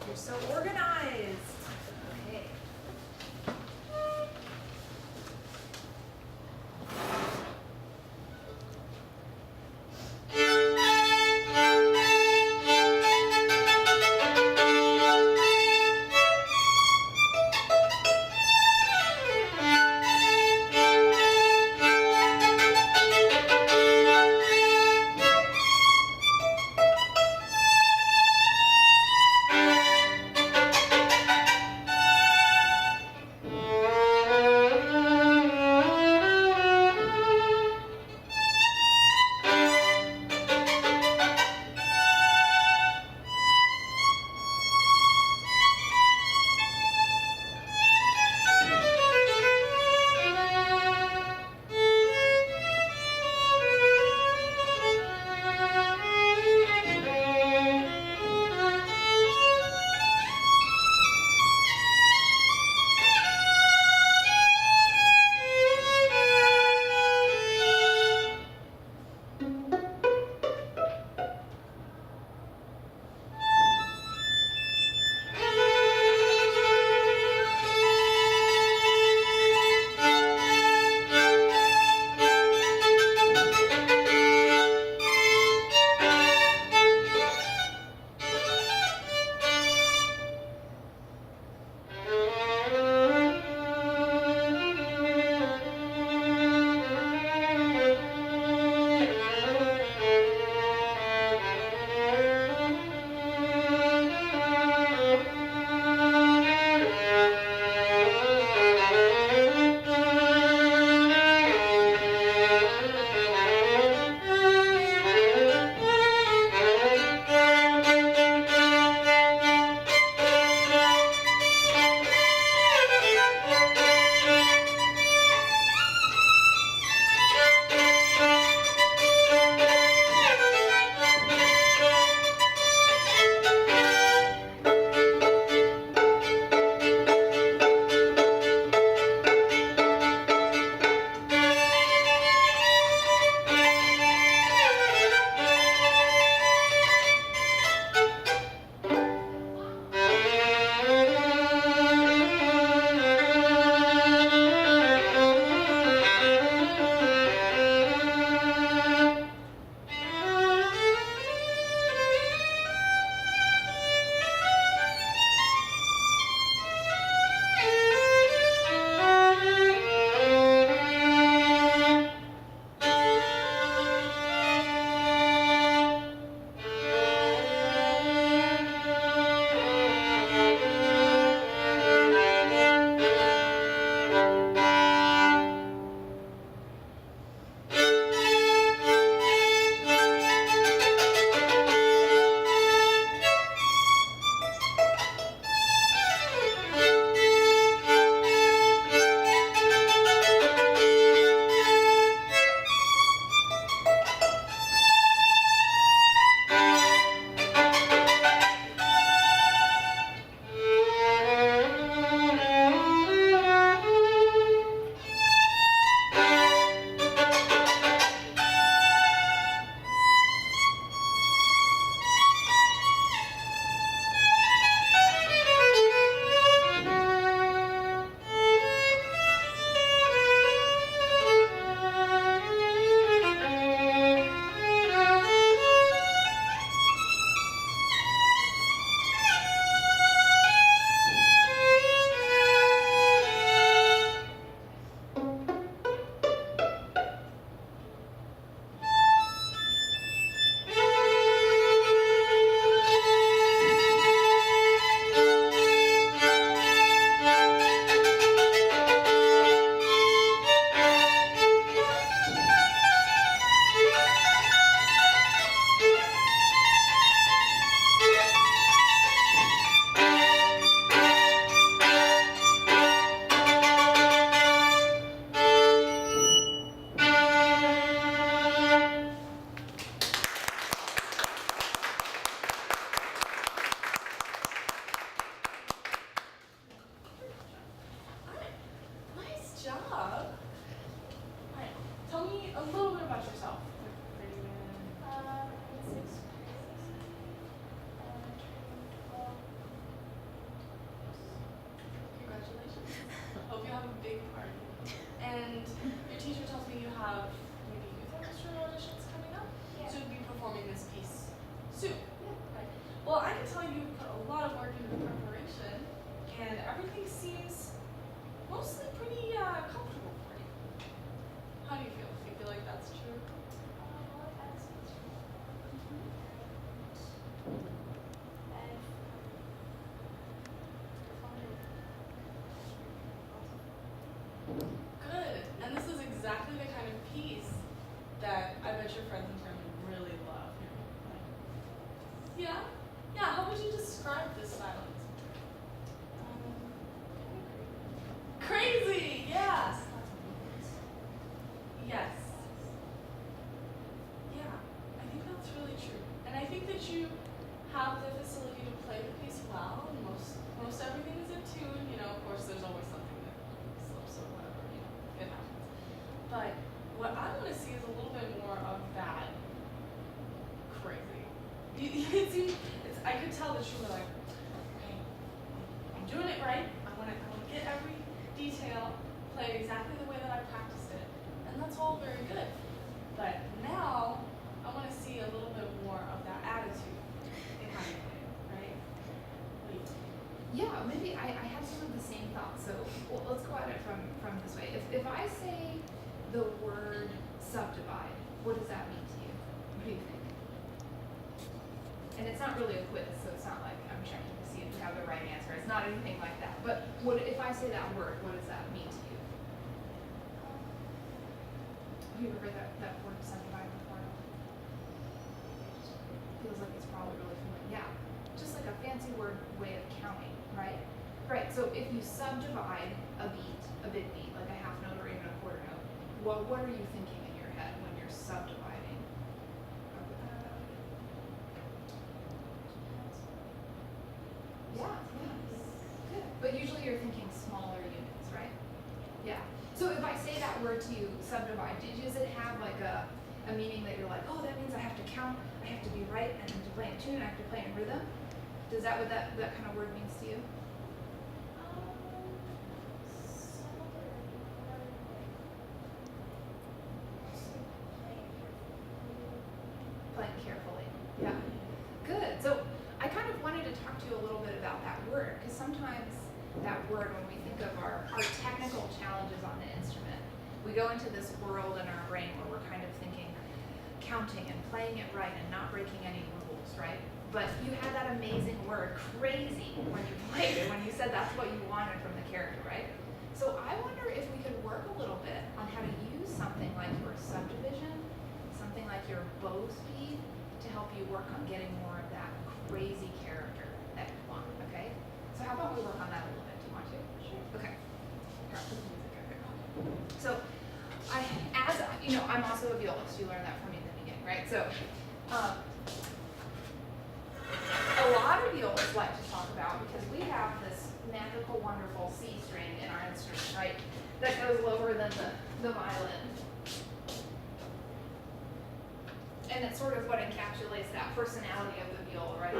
You're so organized. Okay. have the facility to play the piece well, and most everything is in tune. You know, of course, there's always something that slips or whatever. You know, it happens. But what I want to see is a little bit more of that crazy. I could tell that you were like, okay, I'm doing it right. I want to get every detail played exactly the way that I practiced it, and that's all very good. But now I want to see a little bit more of that attitude in how you play it, right? What do you think? Yeah, maybe I have some of the same thoughts. So let's go at it from this way. If I say the word subdivide, what does that mean to you? What do you think? And it's not really a quiz, so it's not like I'm checking to see if you have the right answer. It's not anything like that. But if I say that word, what does that mean to you? Have you ever heard that word subdivide before? Feels like it's probably really familiar. Yeah, just like a fancy word way of counting, right? Right, so if you subdivide a big beat, like a half note or even a quarter note, what are you thinking in your head when you're subdividing? Yeah, good. But usually you're thinking smaller units, right? Yeah. So if I say that word to you, subdivide, does it have like a meaning that you're like, oh, that means I have to count, I have to be right, and to play in tune, I have to play in rhythm? Is that what that kind of word means to you? Playing carefully. Yeah. Good. So I kind of wanted to talk to you a little bit about that word, because sometimes that word, when we think of our technical challenges on the instrument, we go into this world in our brain where we're kind of thinking counting and playing it right and not breaking any rules, right? But you had that amazing word, crazy, when you played it, when you said that's what you wanted from the character, right? So I wonder if we could work a little bit on how to use something like your subdivision, something like your bow speed, to help you work on getting more of that crazy character that you want, okay? So how about we work on that a little bit? Do you want to? Sure. Okay. So, I'm also a violist. You learned that from me in the beginning, right? So, a lot of violists like to talk about, because we have this magical, wonderful C string in our instrument, right? That goes lower than the violin. And it's sort of what encapsulates that personality of the viola, right?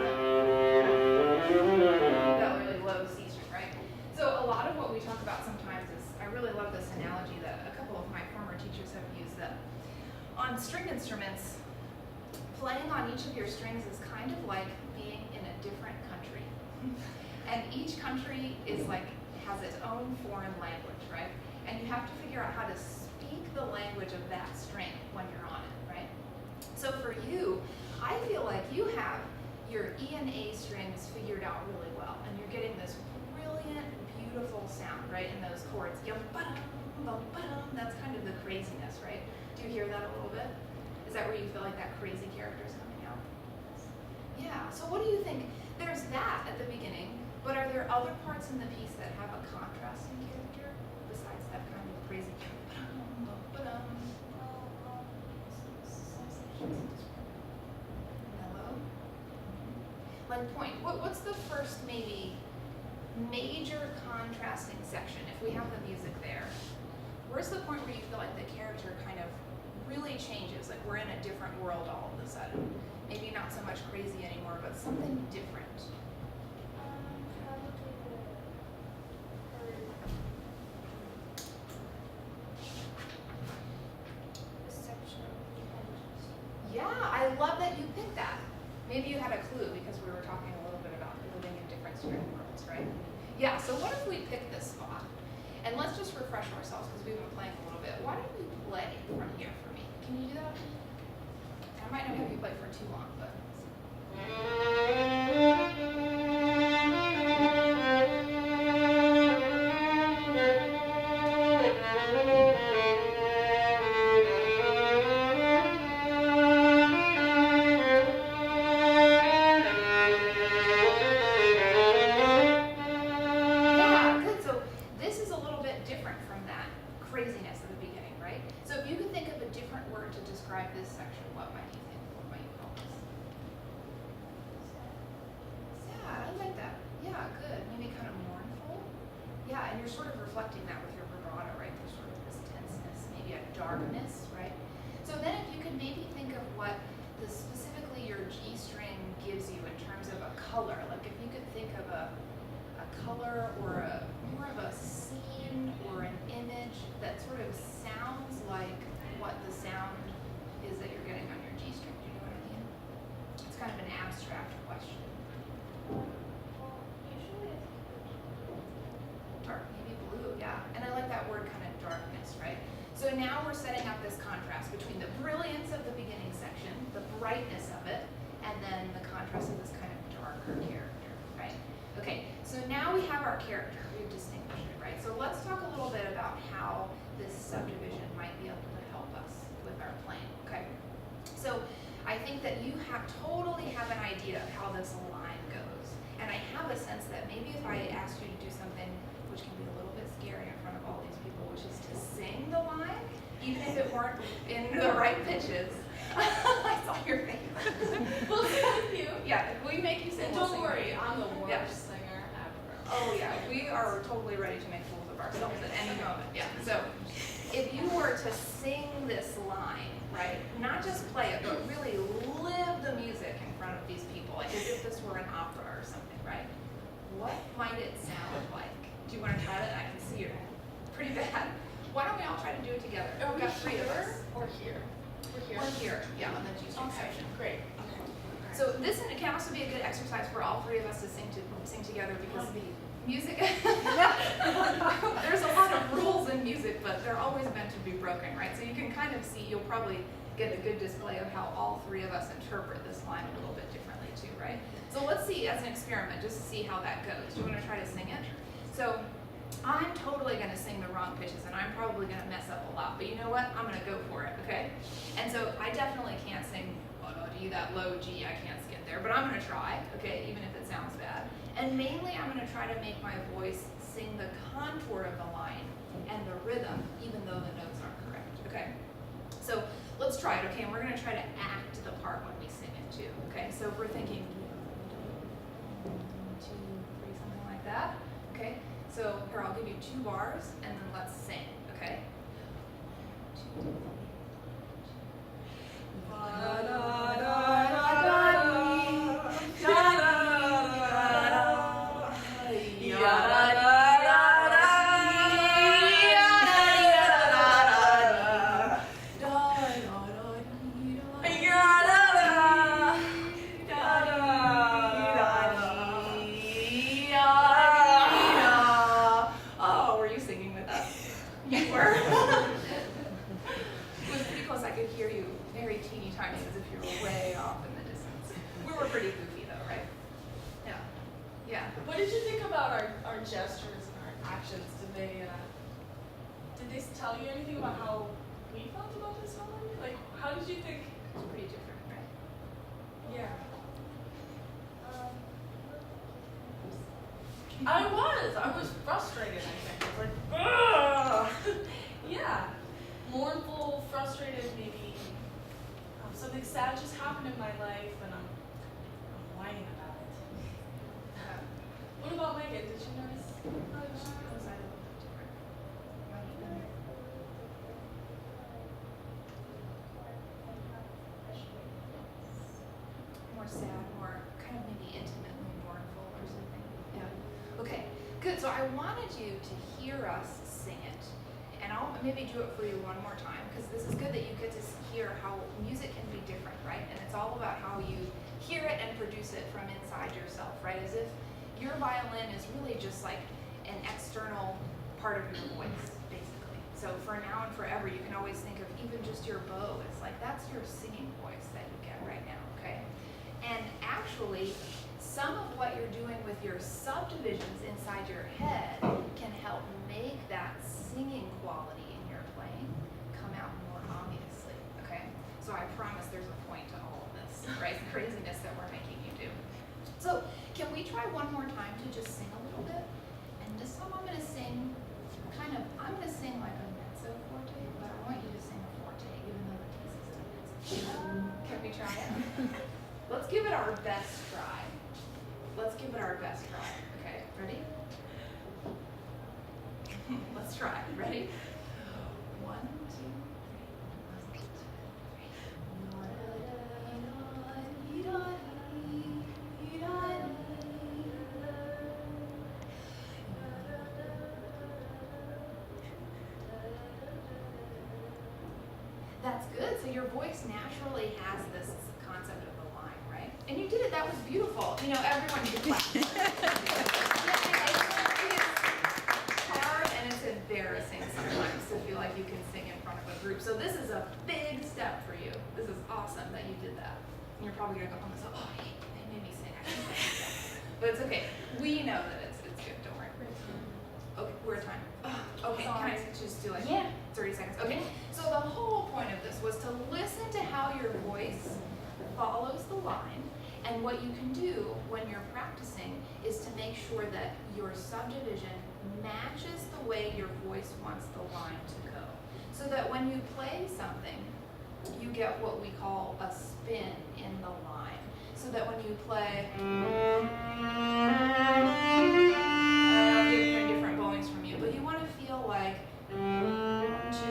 That really low C string, right? So a lot of what we talk about sometimes is, I really love this analogy that a couple of my former teachers have used, that on string instruments, playing on each of your strings is kind of like being in a different country. And each country has its own foreign language, right? And you have to figure out how to speak the language of that string when you're on it, right? So for you, I feel like you have your E and A strings figured out really well, and you're getting this brilliant, beautiful sound, right, in those chords. That's kind of the craziness, right? Do you hear that a little bit? Is that where you feel like that crazy character is coming out? Yeah, so what do you think? There's that at the beginning, but are there other parts in the piece that have a contrasting character besides that kind of crazy mellow? Like point, what's the first maybe major contrasting section, if we have the music there? Where's the point where you feel like the character kind of really changes, like we're in a different world all of a sudden? Maybe not so much crazy anymore, but something different. Yeah, I love that you picked that. Maybe you had a clue because we were talking a little bit about living in different string worlds, right? Yeah, so what if we pick this spot? And let's just refresh ourselves because we've been playing a little bit. Why don't you play from here for me? Can you do that? I might not have you play for too long, but. Yeah, good. So this is a little bit different from that craziness at the beginning, right? So if you could think of a different word to describe this section, what might you think? What might you call this? you're sort of reflecting that with your vibrato, right? There's sort of this tenseness, maybe a darkness, right? So then if you could maybe think of what specifically your G string gives you in terms of a color, like if you could think of a color or more of a scene or an image that sort of sounds like what the sound is that you're getting on your G string. Do you know what I mean? It's kind of an abstract question. Dark, maybe blue, yeah. And I like that word kind of darkness, right? So now we're setting up this contrast between the brilliance of the beginning section, the brightness of it, and then the contrast of this kind of darker character, right? Okay, so now we have our character. We've distinguished it, right? So let's talk a little bit about how this subdivision might be able to help us with our playing, okay? So I think that you totally have an idea of how this line goes. And I have a sense that maybe if I asked you to do something which can be a little bit scary in front of all these people, which is to sing the line, even if it weren't in the right pitches. I saw your face. We'll sing with you. Yeah, if we make you sing, And we'll don't sing worry, with you. I'm the worst Yeah. singer ever. Oh yeah, we are totally ready to make fools of ourselves at any moment. Yeah. So if you were to sing this line, right, not just play it, but really live the music in front of these people, like as if this were an opera or something, right? What might it sound like? Do you want to try that? I can see you're pretty bad. Why don't we all try to do it together? Are we We've got three of us. here or here? We're here. We're here, yeah, on the G string Okay, section. great. So this can also be a good exercise for all three of us to sing together because the music, there's a lot of rules in music, but they're always meant to be broken, right? So you can kind of see, you'll probably get a good display of how all three of us interpret this line a little bit differently too, right? So let's see as an experiment, just to see how that goes. Do you want to try to sing it? So I'm totally going to sing the wrong pitches, and I'm probably going to mess up a lot, but you know what? I'm going to go for it, okay? And so I definitely can't sing that low G, I can't get there, but I'm going to try, okay, even if it sounds bad. And mainly I'm going to try to make my voice sing the contour of the line and the rhythm, even though the notes aren't correct, okay? So let's try it, okay, and we're going to try to act the part when we sing it too, okay? So if we're thinking 1, 2, 3, something like that, okay? So here, I'll give you 2 bars, and then let's sing, okay? 1, 2, 3. Oh, were you singing with us? You were. It was pretty close. I could hear you very teeny tiny as if you were way off in the distance. We were pretty goofy though, right? Yeah. Yeah. What did you think about our gestures and our actions? Did they tell you anything about how we felt about this song? Like, how did you think? It's pretty different, right? Yeah. I was frustrated, I think. I was like, ugh! Yeah. Mournful, frustrated, maybe something sad just happened in my life and I'm whining about it. What about Megan? Did you notice? Was I a little bit different? Might even- More sad, more kind of maybe intimately mournful or something. Yeah. Okay, good. So I wanted you to hear us sing it. And I'll maybe do it for you one more time because this is good that you get to hear how music can be different, right? And it's all about how you hear it and produce it from inside yourself, right? As if your violin is really just like an external part of your voice, basically. So for now and forever, you can always think of even just your bow. It's like that's your singing voice that you get right now, okay? And actually, some of what you're doing with your subdivisions inside your head can help make that singing quality in your playing come out more obviously, okay? So I promise there's a point to all of this, right? Craziness that we're making you do. So can we try one more time to just sing a little bit? And this time I'm gonna sing I'm gonna sing like a mezzo forte, but I want you to sing a forte, even though the piece is still mezzo. Can we try it? Let's give it our best try. Let's give it our best try. Okay, ready? Let's try. Ready? 1, 2, 3. That's good. So your voice naturally has this concept of the line, right? And you did it. That was beautiful. You know, everyone should clap. Hard, and it's embarrassing sometimes to feel like you can sing in front of a group. So this is a big step for you. This is awesome that you did that. And you're probably gonna go home and say, "Oh, they made me sing. I can't sing." But it's okay. We know that it's good. Don't worry. Okay, we're at time. Okay, can I just do like 30 seconds? Okay. So the whole point of this was to listen to how your voice follows the line, and what you can do when you're practicing is to make sure that your subdivision matches the way your voice wants the line to go. So that when you play something, you get what we call a spin in the line. So that when you play, I'll give you different bowings from you, but you want to feel like 1, 2, 3,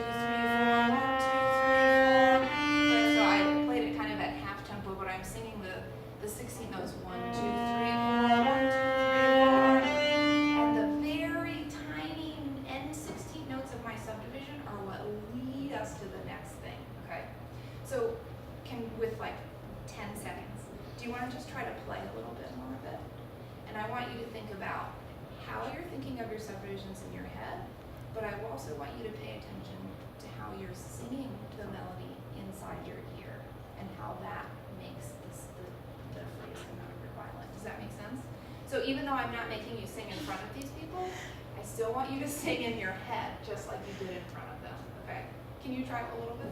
4, 1, 2, 3, 4. Right, so I played it kind of at half tempo, but I'm singing the 16 notes. 1, 2, 3, 4, 1, 2, 3, 4. And the very tiny end 16 notes of my subdivision are what lead us to the next thing. Okay, so with like 10 seconds, do you want to just try to play a little bit more of it? And I want you to think about how you're thinking of your subdivisions in your head, but I also want you to pay attention to how you're singing the melody inside your ear and how that makes the phrase come out of your violin. Does that make sense? So even though I'm not making you sing in front of these people, I still want you to sing in your head just like you did in front of them, okay? Can you try a little bit?